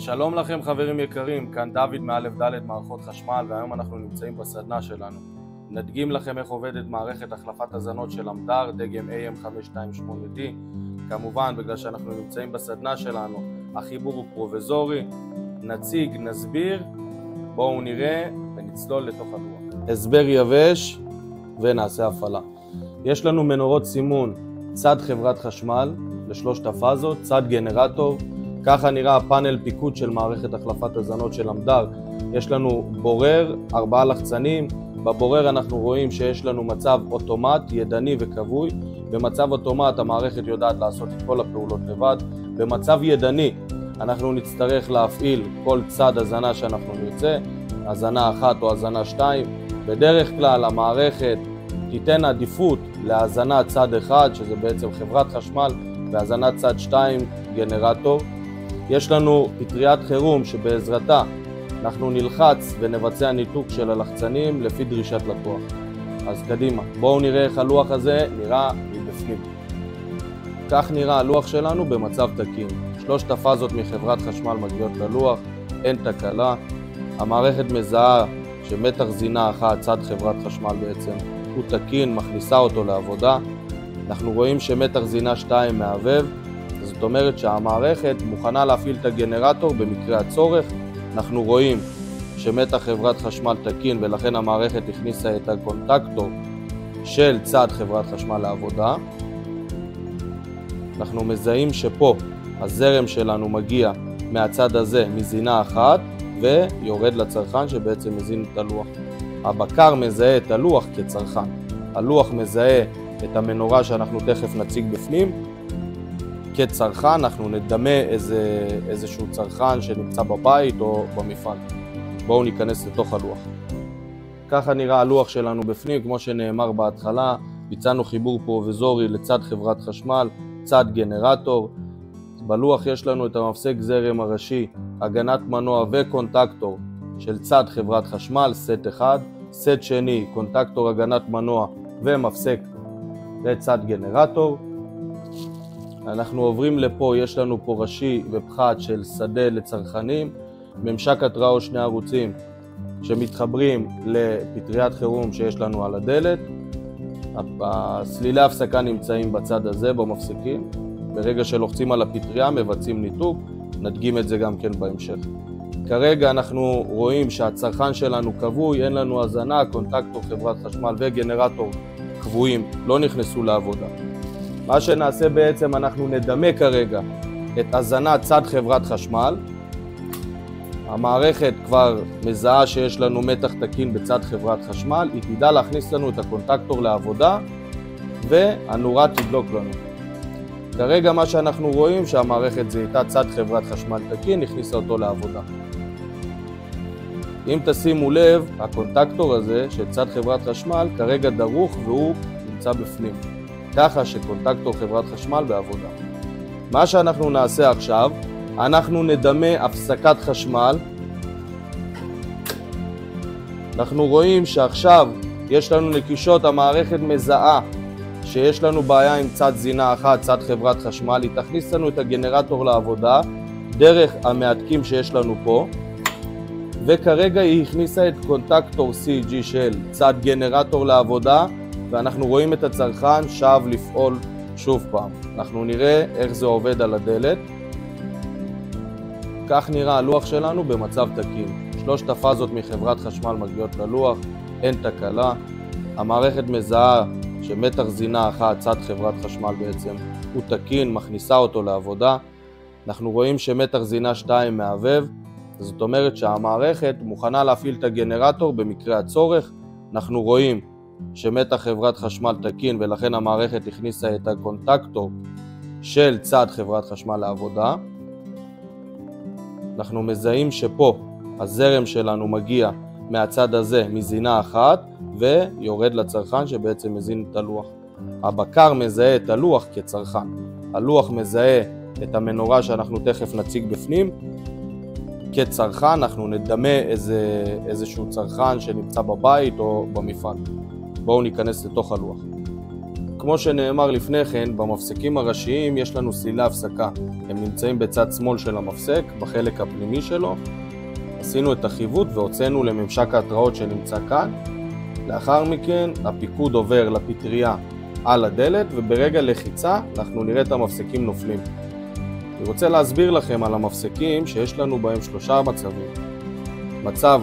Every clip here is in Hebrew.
שלום לכם חברים יקרים, כאן דוד מאלף ד' מערכות חשמל, והיום אנחנו נמצאים בסדנה שלנו. נדגים לכם איך עובדת מערכת החלפת הזנות של אמדר, דגם AM528D. כמובן, בגלל שאנחנו נמצאים בסדנה שלנו, החיבור הוא פרוביזורי. נציג, נסביר, בואו נראה ונצלול לתוך הלוח. הסבר יבש ונעשה הפעלה. יש לנו מנורות סימון, צד חברת חשמל לשלושת הפאזות, צד גנרטור. ככה נראה הפאנל פיקוד של מערכת החלפת הזנות של אמדר. יש לנו בורר, 4 לחצנים. בבורר אנחנו רואים שיש לנו מצב אוטומט, ידני וקבוי. במצב אוטומט המערכת יודעת לעשות את כל הפעולות לבד. במצב ידני אנחנו נצטרך להפעיל כל צד הזנה שאנחנו נרצה, הזנה 1 או הזנה 2. בדרך כלל המערכת תיתן עדיפות להזנה צד 1, שזה בעצם חברת חשמל, והזנת צד 2 גנרטור. יש לנו פטריית חירום שבעזרתה אנחנו נלחץ ונבצע ניתוק של הלחצנים לפי דרישת לקוח. אז קדימה, בואו נראה איך הלוח הזה נראה מבפנים. כך נראה הלוח שלנו במצב תקין. שלושת הפאזות מחברת חשמל מגיעות ללוח, אין תקלה. המערכת מזהה שמתח זינה 1 צד חברת חשמל בעצם הוא תקין, מכניסה אותו לעבודה. אנחנו רואים שמתח זינה 2 מהבהב, זאת אומרת שהמערכת מוכנה להפעיל את הגנרטור במקרה הצורך. אנחנו רואים שמתח חברת חשמל תקין ולכן המערכת הכניסה את הקונטקטור של צד חברת חשמל לעבודה. אנחנו מזהים שפה הזרם שלנו מגיע מהצד הזה מזינה 1 ויורד לצרכן שבעצם מזין את הלוח. הבקר מזהה את הלוח כצרכן. הלוח מזהה את המנורה שאנחנו תכף נציג בפנים כצרכן. אנחנו נדמה איזשהו צרכן שנמצא בבית או במפעל. בואו ניכנס לתוך הלוח. ככה נראה הלוח שלנו בפנים. כמו שנאמר בהתחלה, ביצענו חיבור פרוביזורי לצד חברת חשמל, צד גנרטור. בלוח יש לנו את המפסק זרם הראשי, הגנת מנוע וקונטקטור של צד חברת חשמל, סט 1, סט שני, קונטקטור הגנת מנוע ומפסק לצד גנרטור. אנחנו עוברים לפה, יש לנו פה ראשי ופחת של שדה לצרכנים, ממשק התראה או 2 ערוצים שמתחברים לפטריית חירום שיש לנו על הדלת. סלילי ההפסקה נמצאים בצד הזה במפסקים. ברגע שלוחצים על הפטריה מבצעים ניתוק, נדגים את זה גם כן בהמשך. כרגע אנחנו רואים שהצרכן שלנו קבוי, אין לנו הזנה, קונטקטור חברת חשמל וגנרטור קבועים, לא נכנסו לעבודה. מה שנעשה בעצם, אנחנו נדמה כרגע את הזנת צד חברת חשמל. המערכת כבר מזהה שיש לנו מתח תקין בצד חברת חשמל, היא תדע להכניס לנו את הקונטקטור לעבודה והנורה תדלוק לנו. כרגע מה שאנחנו רואים שהמערכת זיהתה צד חברת חשמל תקין, הכניסה אותו לעבודה. אם תשימו לב, הקונטקטור הזה של צד חברת חשמל כרגע דרוך והוא נמצא בפנים. ככה שקונטקטור חברת חשמל בעבודה. מה שאנחנו נעשה עכשיו, אנחנו נדמה הפסקת חשמל. אנחנו רואים שעכשיו יש לנו נקישות, המערכת מזהה שיש לנו בעיה עם צד זינה 1, צד חברת חשמל. היא תכניס לנו את הגנרטור לעבודה דרך המעתקים שיש לנו פה. וכרגע היא הכניסה את קונטקטור CG של צד גנרטור לעבודה. ואנחנו רואים את הצרכן שב לפעול שוב פעם. אנחנו נראה איך זה עובד על הדלת. כך נראה הלוח שלנו במצב תקין. שלושת הפאזות מחברת חשמל מגיעות ללוח, אין תקלה. המערכת מזהה שמתח זינה 1 צד חברת חשמל בעצם הוא תקין, מכניסה אותו לעבודה. אנחנו רואים שמתח זינה 2 מהבהב, זאת אומרת שהמערכת מוכנה להפעיל את הגנרטור במקרה הצורך. אנחנו רואים שמתח חברת חשמל תקין ולכן המערכת הכניסה את הקונטקטור של צד חברת חשמל לעבודה. אנחנו מזהים שפה הזרם שלנו מגיע מהצד הזה מזינה 1 ויורד לצרכן שבעצם מזין את הלוח. הבקר מזהה את הלוח כצרכן. הלוח מזהה את המנורה שאנחנו תכף נציג בפנים כצרכן. אנחנו נדמה איזשהו צרכן שנמצא בבית או במפעל. בואו ניכנס לתוך הלוח. כמו שנאמר לפני כן, במפסקים הראשיים יש לנו סלילי הפסקה. הם נמצאים בצד שמאל של המפסק, בחלק הפנימי שלו. עשינו את החיווט והוצאנו לממשק ההתראות שנמצא כאן. לאחר מכן הפיקוד עובר לפטריה על הדלת, וברגע לחיצה אנחנו נראה את המפסקים נופלים. אני רוצה להסביר לכם על המפסקים שיש לנו בהם 3 מצבים. מצב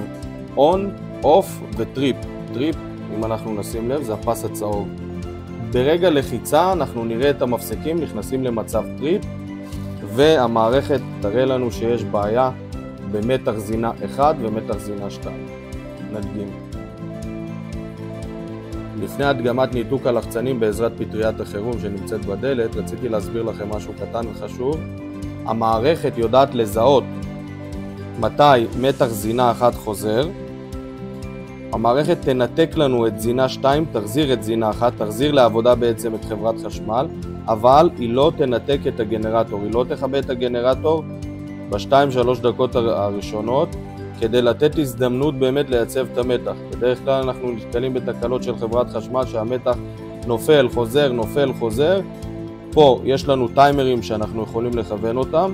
on, off וטריפ. טריפ, אם אנחנו נשים לב, זה הפס הצהוב. ברגע לחיצה אנחנו נראה את המפסקים נכנסים למצב טריפ, והמערכת תראה לנו שיש בעיה במתח זינה 1 ומתח זינה 2. נדגים. לפני הדגמת ניתוק הלחצנים בעזרת פטריית החירום שנמצאת בדלת, רציתי להסביר לכם משהו קטן וחשוב. המערכת יודעת לזהות מתי מתח זינה 1 חוזר. המערכת תנתק לנו את זינה 2, תחזיר את זינה 1, תחזיר לעבודה בעצם את חברת חשמל, אבל היא לא תנתק את הגנרטור, היא לא תכבה את הגנרטור ב2-3 דקות הראשונות, כדי לתת הזדמנות באמת לייצב את המתח. בדרך כלל אנחנו נתקלים בתקלות של חברת חשמל שהמתח נופל, חוזר, נופל, חוזר. פה יש לנו טיימרים שאנחנו יכולים לכוון אותם,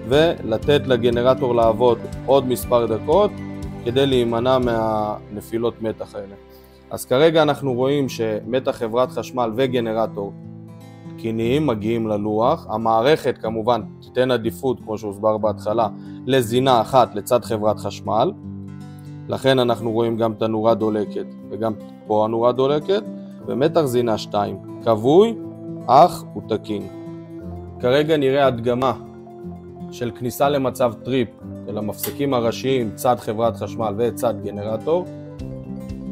ולתת לגנרטור לעבוד עוד מספר דקות, כדי להימנע מהנפילות מתח האלה. אז כרגע אנחנו רואים שמתח חברת חשמל וגנרטור תקיניים מגיעים ללוח. המערכת כמובן תיתן עדיפות, כמו שהוסבר בהתחלה, לזינה 1 לצד חברת חשמל. לכן אנחנו רואים גם את הנורה דולקת, וגם פה הנורה דולקת, ומתח זינה 2, קבוי, אך הוא תקין. כרגע נראה הדגמה של כניסה למצב טריפ של המפסקים הראשיים צד חברת חשמל וצד גנרטור.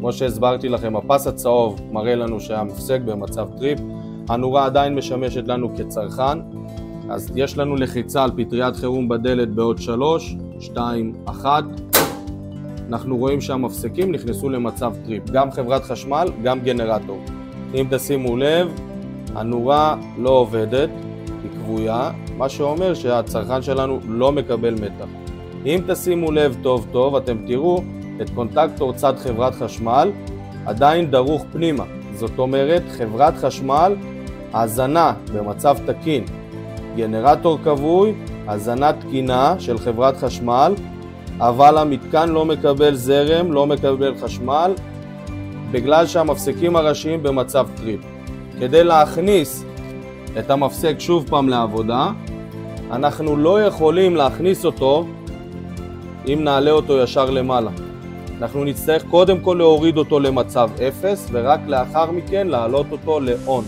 כמו שהסברתי לכם, הפס הצהוב מראה לנו שהמפסק במצב טריפ. הנורה עדיין משמשת לנו כצרכן, אז יש לנו לחיצה על פטריית חירום בדלת בעוד 3, 2, 1. אנחנו רואים שהמפסקים נכנסו למצב טריפ, גם חברת חשמל, גם גנרטור. אם תשימו לב, הנורה לא עובדת, היא קבויה, מה שאומר שהצרכן שלנו לא מקבל מתח. אם תשימו לב טוב טוב, אתם תראו את קונטקטור צד חברת חשמל עדיין דרוך פנימה. זאת אומרת, חברת חשמל, הזנה במצב תקין. גנרטור קבוי, הזנה תקינה של חברת חשמל, אבל המתקן לא מקבל זרם, לא מקבל חשמל, בגלל שהמפסקים הראשיים במצב טריפ. כדי להכניס את המפסק שוב פעם לעבודה, אנחנו לא יכולים להכניס אותו אם נעלה אותו ישר למעלה. אנחנו נצטרך קודם כל להוריד אותו למצב 0, ורק לאחר מכן להעלות אותו ל-on.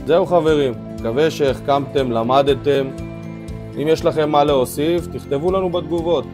זהו חברים, מקווה שהחכמתם, למדתם. אם יש לכם מה להוסיף, תכתבו לנו בתגובות.